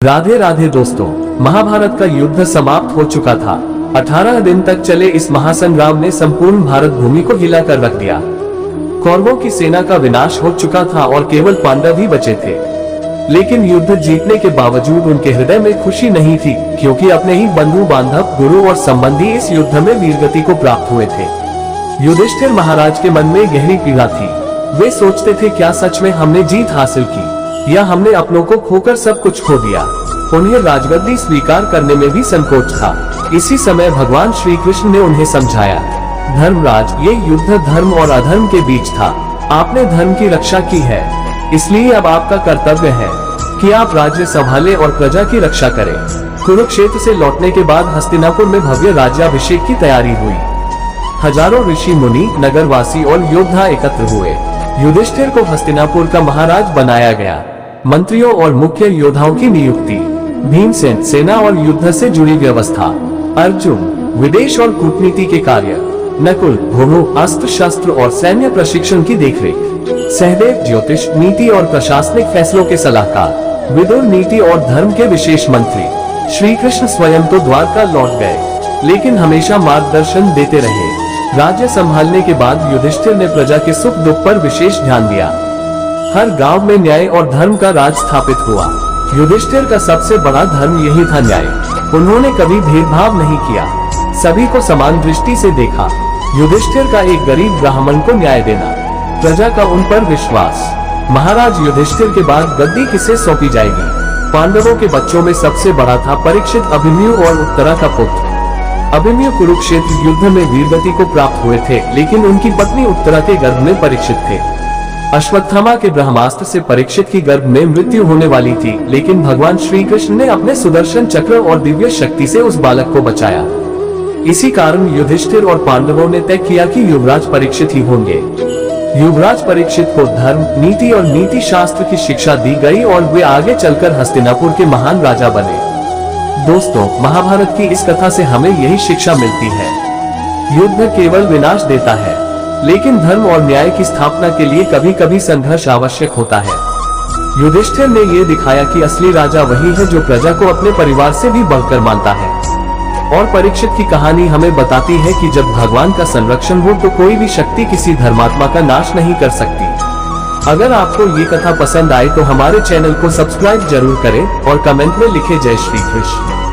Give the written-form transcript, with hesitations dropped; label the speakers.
Speaker 1: राधे राधे दोस्तों, महाभारत का युद्ध समाप्त हो चुका था। 18 दिन तक चले इस महासंग्राम ने संपूर्ण भारत भूमि को हिलाकर रख दिया। कौरवों की सेना का विनाश हो चुका था और केवल पांडव ही बचे थे। लेकिन युद्ध जीतने के बावजूद उनके हृदय में खुशी नहीं थी, क्योंकि अपने ही बंधु बांधव, गुरु और संबंधी इस युद्ध में वीरगति को प्राप्त हुए थे। युधिष्ठिर महाराज के मन में गहरी पीड़ा थी। वे सोचते थे, क्या सच में हमने जीत हासिल की या हमने अपनों को खोकर सब कुछ खो दिया। उन्हें राजगद्दी स्वीकार करने में भी संकोच था। इसी समय भगवान श्री कृष्ण ने उन्हें समझाया, धर्मराज, ये युद्ध धर्म और अधर्म के बीच था। आपने धर्म की रक्षा की है, इसलिए अब आपका कर्तव्य है कि आप राज्य संभालें और प्रजा की रक्षा करें। कुरुक्षेत्र से लौटने के बाद हस्तिनापुर में भव्य राज्याभिषेक की तैयारी हुई। हजारों ऋषि मुनि, नगरवासी और योद्धा एकत्र हुए। युधिष्ठिर को हस्तिनापुर का महाराज बनाया गया। मंत्रियों और मुख्य योद्धाओं की नियुक्ति, भीमसेन, सेना और युद्ध से जुड़ी व्यवस्था, अर्जुन, विदेश और कूटनीति के कार्य, नकुल, भोमू, अस्त्र शस्त्र और सैन्य प्रशिक्षण की देखरेख, सहदेव, ज्योतिष, नीति और प्रशासनिक फैसलों के सलाहकार, विदुर, नीति और धर्म के विशेष मंत्री। श्री कृष्ण स्वयं तो द्वारका लौट गए, लेकिन हमेशा मार्गदर्शन देते रहे। राज्य संभालने के बाद युधिष्ठिर ने प्रजा के सुख दुख पर विशेष ध्यान दिया। हर गांव में न्याय और धर्म का राज स्थापित हुआ। युधिष्ठिर का सबसे बड़ा धर्म यही था, न्याय। उन्होंने कभी भेदभाव नहीं किया, सभी को समान दृष्टि से देखा। युधिष्ठिर का एक गरीब ब्राह्मण को न्याय देना, प्रजा का उन पर विश्वास। महाराज युधिष्ठिर के बाद गद्दी किसे सौंपी जाएगी? पांडवों के बच्चों में सबसे बड़ा था परीक्षित, अभिमन्यु और उत्तरा का पुत्र। अभिमन्यु कुरुक्षेत्र युद्ध में वीरगति को प्राप्त हुए थे, लेकिन उनकी पत्नी उत्तरा के गर्भ में परीक्षित थे। अश्वत्थामा के ब्रह्मास्त्र से परीक्षित की गर्भ में मृत्यु होने वाली थी, लेकिन भगवान श्री कृष्ण ने अपने सुदर्शन चक्र और दिव्य शक्ति से उस बालक को बचाया। इसी कारण युधिष्ठिर और पांडवों ने तय किया कि युवराज परीक्षित ही होंगे। युवराज परीक्षित को धर्म, नीति और नीति शास्त्र की शिक्षा दी गई और वे आगे चलकर हस्तिनापुर के महान राजा बने। दोस्तों, महाभारत की इस कथा से हमें यही शिक्षा मिलती है, युद्ध केवल विनाश देता है, लेकिन धर्म और न्याय की स्थापना के लिए कभी कभी संघर्ष आवश्यक होता है। युधिष्ठिर ने ये दिखाया कि असली राजा वही है जो प्रजा को अपने परिवार से भी बढ़कर मानता है। और परीक्षित की कहानी हमें बताती है कि जब भगवान का संरक्षण हो तो कोई भी शक्ति किसी धर्मात्मा का नाश नहीं कर सकती। अगर आपको ये कथा पसंद आए तो हमारे चैनल को सब्सक्राइब जरूर करें और कमेंट में लिखें जय श्री कृष्ण।